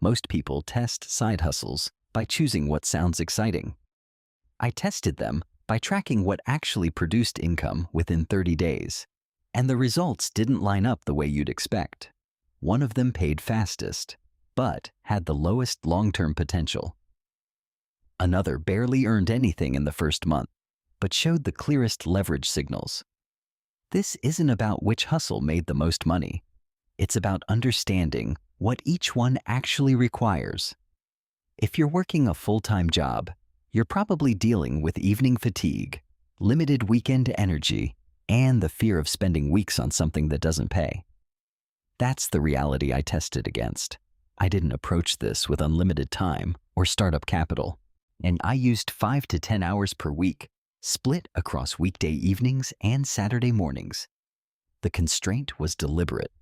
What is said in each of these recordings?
Most people test side hustles by choosing what sounds exciting. I tested them by tracking what actually produced income within 30 days, and the results didn't line up the way you'd expect. One of them paid fastest, but had the lowest long-term potential. Another barely earned anything in the first month, but showed the clearest leverage signals. This isn't about which hustle made the most money. It's about understanding what each one actually requires. If you're working a full-time job, you're probably dealing with evening fatigue, limited weekend energy, and the fear of spending weeks on something that doesn't pay. That's the reality I tested against. I didn't approach this with unlimited time or startup capital, and I used 5 to 10 hours per week, split across weekday evenings and Saturday mornings. The constraint was deliberate,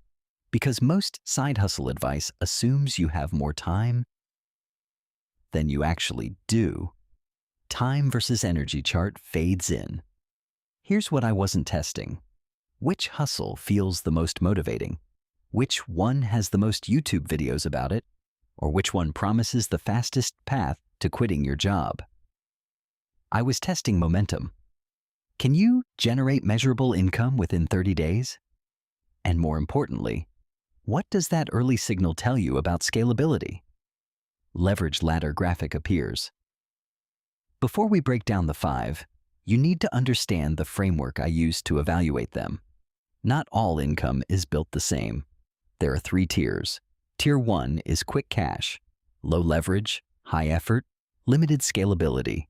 because most side hustle advice assumes you have more time than you actually do. Time versus energy chart fades in. Here's what I wasn't testing. Which hustle feels the most motivating? Which one has the most YouTube videos about it? Or which one promises the fastest path to quitting your job? I was testing momentum. Can you generate measurable income within 30 days? And more importantly, what does that early signal tell you about scalability? Leverage ladder graphic appears. Before we break down the 5, you need to understand the framework I used to evaluate them. Not all income is built the same. There are 3 tiers. Tier 1 is quick cash, low leverage, high effort, limited scalability.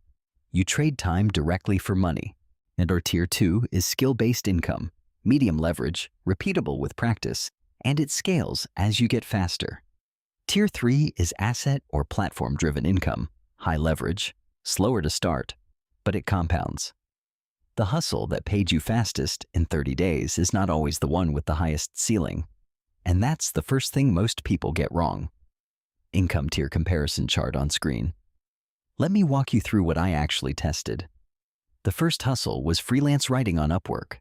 You trade time directly for money. And our Tier 2 is skill-based income, medium leverage, repeatable with practice, and it scales as you get faster. Tier 3 is asset or platform-driven income, high leverage, slower to start, but it compounds. The hustle that paid you fastest in 30 days is not always the one with the highest ceiling. And that's the first thing most people get wrong. Income tier comparison chart on screen. Let me walk you through what I actually tested. The first hustle was freelance writing on Upwork.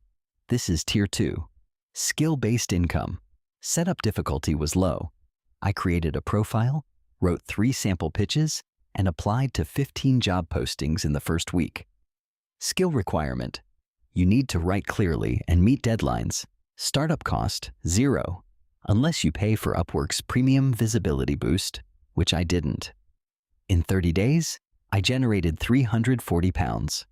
This is Tier 2. Skill-based income. Setup difficulty was low. I created a profile, wrote 3 sample pitches, and applied to 15 job postings in the first week. Skill requirement. You need to write clearly and meet deadlines. Startup cost, 0. Unless you pay for Upwork's premium visibility boost, which I didn't. In 30 days, I generated £340.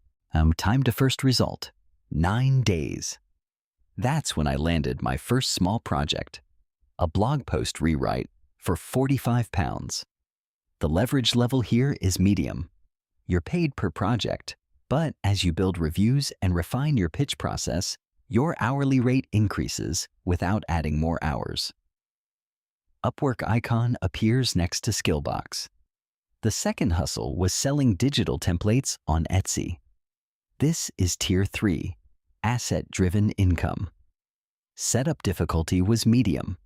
Time to first result, 9 days. That's when I landed my first small project, a blog post rewrite for £45. The leverage level here is medium. You're paid per project, but as you build reviews and refine your pitch process, your hourly rate increases without adding more hours. Upwork icon appears next to Skillbox. The second hustle was selling digital templates on Etsy. This is Tier 3, asset-driven income. Setup difficulty was medium.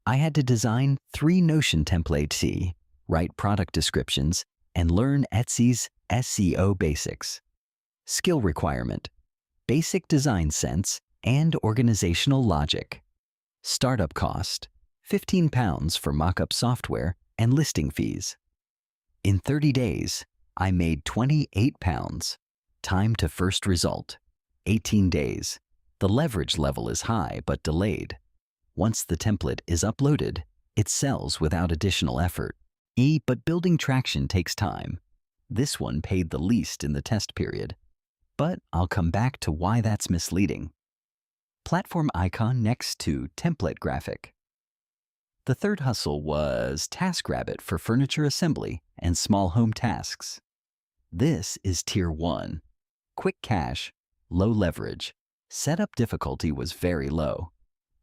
I had to design 3 Notion templates, write product descriptions, and learn Etsy's SEO basics. Skill requirement, basic design sense, and organizational logic. Startup cost, £15 for mock-up software and listing fees. In 30 days, I made £28. Time to first result, 18 days. The leverage level is high but delayed. Once the template is uploaded, it sells without additional effort. But building traction takes time. This one paid the least in the test period. But I'll come back to why that's misleading. Platform icon next to template graphic. The third hustle was TaskRabbit for furniture assembly and small home tasks. This is Tier 1. Quick cash, low leverage. Setup difficulty was very low.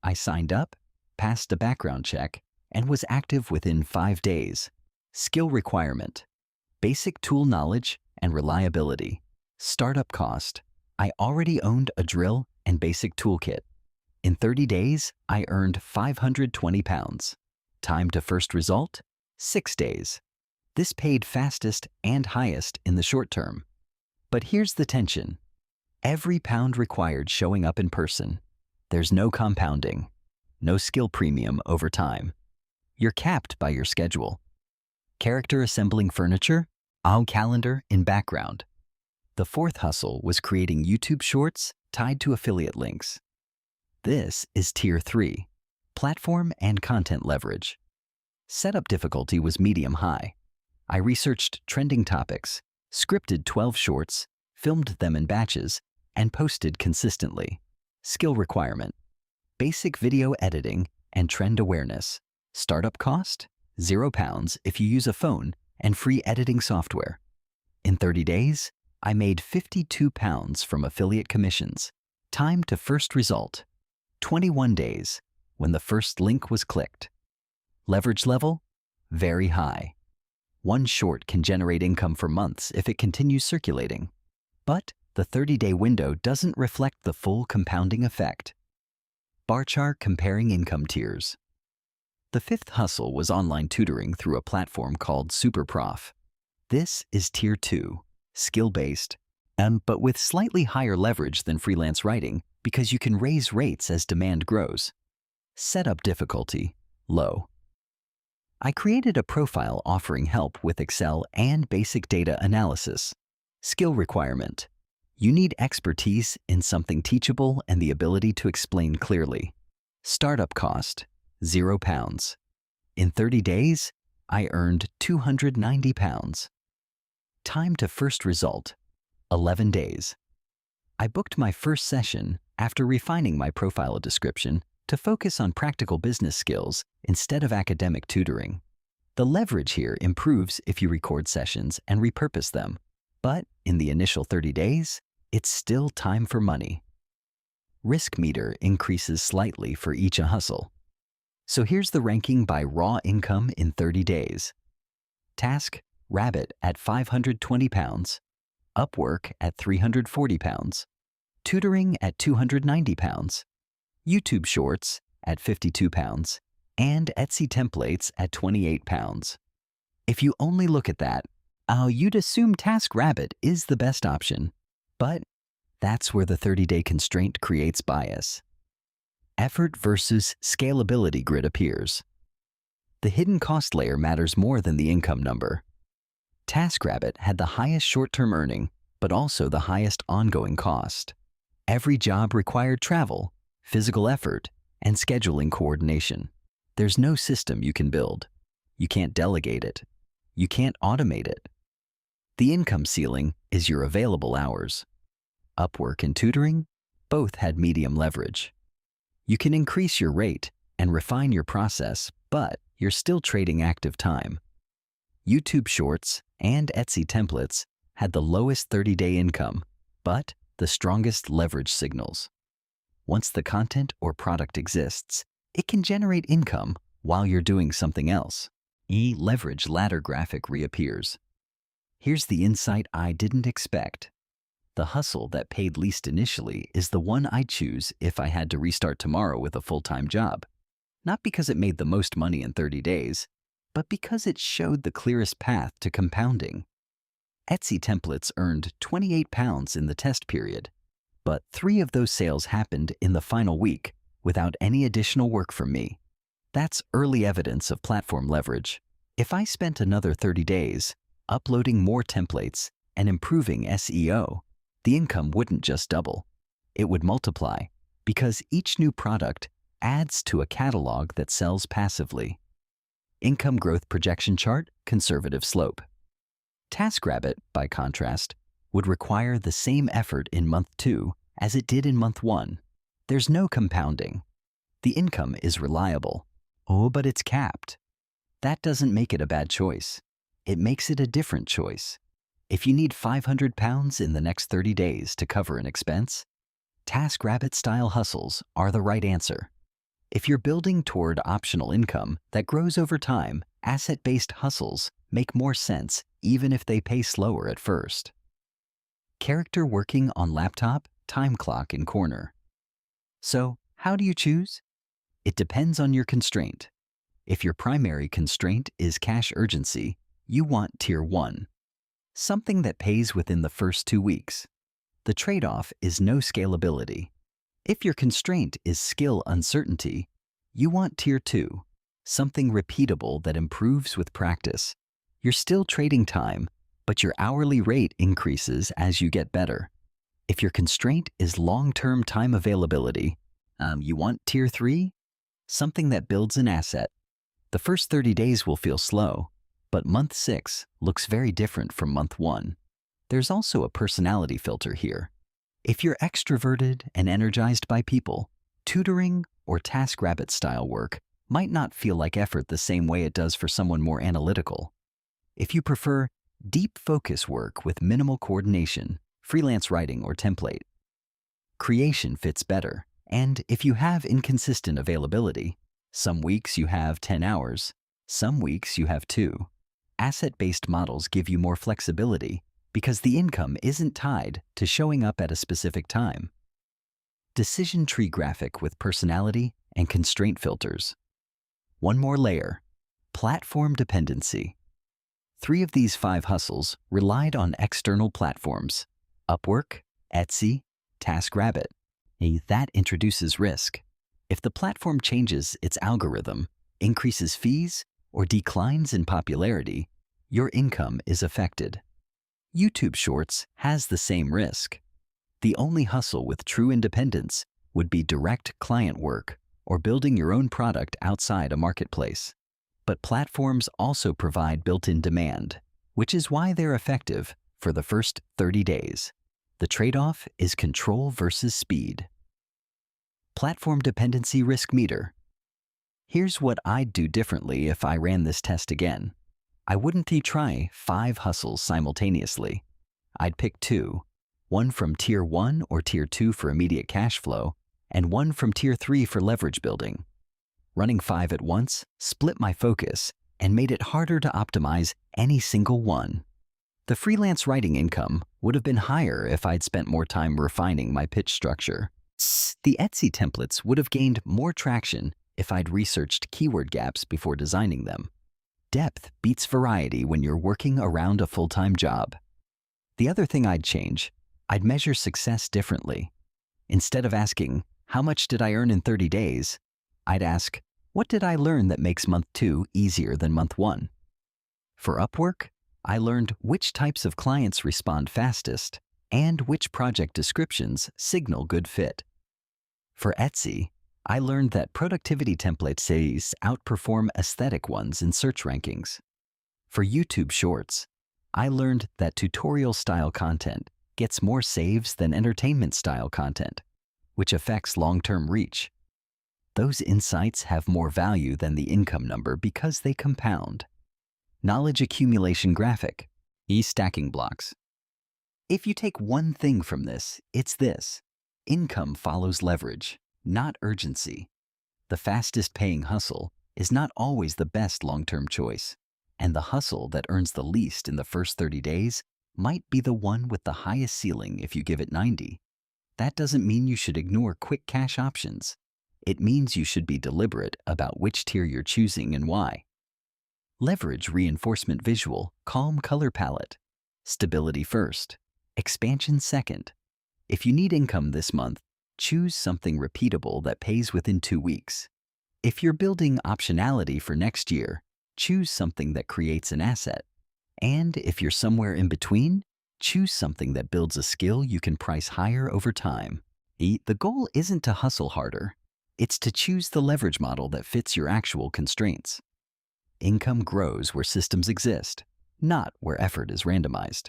I signed up, passed a background check, and was active within 5 days. Skill requirement, basic tool knowledge and reliability. Startup cost, I already owned a drill and basic toolkit. In 30 days, I earned £520. Time to first result, 6 days. This paid fastest and highest in the short term. But here's the tension. Every pound required showing up in person. There's no compounding, no skill premium over time. You're capped by your schedule. Character assembling furniture, our calendar in background. The fourth hustle was creating YouTube shorts tied to affiliate links. This is Tier 3, platform and content leverage. Setup difficulty was medium-high. I researched trending topics, scripted 12 shorts, filmed them in batches, and posted consistently. Skill requirement: basic video editing and trend awareness. Startup cost: £0 if you use a phone and free editing software. In 30 days, I made £52 from affiliate commissions. Time to first result: 21 days, when the first link was clicked. Leverage level: very high. One short can generate income for months if it continues circulating. But the 30-day window doesn't reflect the full compounding effect. Bar chart comparing income tiers. The fifth hustle was online tutoring through a platform called SuperProf. This is Tier 2, skill-based, but with slightly higher leverage than freelance writing because you can raise rates as demand grows. Setup difficulty: low. I created a profile offering help with Excel and basic data analysis. Skill requirement: you need expertise in something teachable and the ability to explain clearly. Startup cost: £0. In 30 days, I earned £290. Time to first result: 11 days. I booked my first session after refining my profile description to focus on practical business skills instead of academic tutoring. The leverage here improves if you record sessions and repurpose them, but in the initial 30 days, it's still time for money. Risk meter increases slightly for each hustle. So here's the ranking by raw income in 30 days. TaskRabbit at £520, Upwork at £340, Tutoring at £290, YouTube Shorts at £52, and Etsy Templates at £28. If you only look at that, you'd assume TaskRabbit is the best option. But that's where the 30-day constraint creates bias. Effort versus scalability grid appears. The hidden cost layer matters more than the income number. TaskRabbit had the highest short-term earning, but also the highest ongoing cost. Every job required travel, physical effort, and scheduling coordination. There's no system you can build. You can't delegate it. You can't automate it. The income ceiling is your available hours. Upwork and Tutoring both had medium leverage. You can increase your rate and refine your process, but you're still trading active time. YouTube Shorts and Etsy Templates had the lowest 30-day income, but the strongest leverage signals. Once the content or product exists, it can generate income while you're doing something else. Leverage ladder graphic reappears. Here's the insight I didn't expect. The hustle that paid least initially is the one I'd choose if I had to restart tomorrow with a full-time job. Not because it made the most money in 30 days, but because it showed the clearest path to compounding. Etsy Templates earned £28 in the test period, but 3 of those sales happened in the final week without any additional work from me. That's early evidence of platform leverage. If I spent another 30 days uploading more templates and improving SEO, the income wouldn't just double. It would multiply, because each new product adds to a catalog that sells passively. Income growth projection chart, conservative slope. TaskRabbit, by contrast, would require the same effort in month 2 as it did in month 1. There's no compounding. The income is reliable. But it's capped. That doesn't make it a bad choice. It makes it a different choice. If you need £500 in the next 30 days to cover an expense, TaskRabbit-style hustles are the right answer. If you're building toward optional income that grows over time, asset-based hustles make more sense even if they pay slower at first. Character working on laptop, time clock in corner. So, how do you choose? It depends on your constraint. If your primary constraint is cash urgency, you want Tier 1. Something that pays within the first 2 weeks. The trade-off is no scalability. If your constraint is skill uncertainty, you want Tier 2. something repeatable that improves with practice. You're still trading time, but your hourly rate increases as you get better. If your constraint is long-term time availability, you want Tier 3? Something that builds an asset. The first 30 days will feel slow, but month 6 looks very different from month 1. There's also a personality filter here. If you're extroverted and energized by people, tutoring or TaskRabbit style work might not feel like effort the same way it does for someone more analytical. If you prefer deep focus work with minimal coordination, freelance writing or template, creation fits better. And if you have inconsistent availability, some weeks you have 10 hours, some weeks you have 2. Asset-based models give you more flexibility because the income isn't tied to showing up at a specific time. Decision tree graphic with personality and constraint filters. One more layer, platform dependency. 3 of these 5 hustles relied on external platforms: Upwork, Etsy, TaskRabbit. That introduces risk. If the platform changes its algorithm, increases fees, or declines in popularity, your income is affected. YouTube Shorts has the same risk. The only hustle with true independence would be direct client work or building your own product outside a marketplace. But platforms also provide built-in demand, which is why they're effective for the first 30 days. The trade-off is control versus speed. Platform dependency risk meter. Here's what I'd do differently if I ran this test again. I wouldn't try 5 hustles simultaneously. I'd pick 2, one from Tier 1 or Tier 2 for immediate cash flow, and one from Tier 3 for leverage building. Running 5 at once split my focus and made it harder to optimize any single one. The freelance writing income would have been higher if I'd spent more time refining my pitch structure. The Etsy templates would have gained more traction if I'd researched keyword gaps before designing them. Depth beats variety when you're working around a full-time job. The other thing I'd change, I'd measure success differently. Instead of asking, how much did I earn in 30 days? I'd ask, what did I learn that makes month 2 easier than month 1? For Upwork, I learned which types of clients respond fastest and which project descriptions signal good fit. For Etsy, I learned that productivity templates outperform aesthetic ones in search rankings. For YouTube Shorts, I learned that tutorial-style content gets more saves than entertainment-style content, which affects long-term reach. Those insights have more value than the income number because they compound. Knowledge accumulation graphic, stacking blocks. If you take one thing from this, it's this: income follows leverage, not urgency. The fastest paying hustle is not always the best long-term choice, and the hustle that earns the least in the first 30 days might be the one with the highest ceiling if you give it 90. That doesn't mean you should ignore quick cash options. It means you should be deliberate about which tier you're choosing and why. Leverage reinforcement visual, calm color palette. Stability first, expansion second. If you need income this month, choose something repeatable that pays within 2 weeks. If you're building optionality for next year, choose something that creates an asset. And if you're somewhere in between, choose something that builds a skill you can price higher over time. The goal isn't to hustle harder. It's to choose the leverage model that fits your actual constraints. Income grows where systems exist, not where effort is randomized.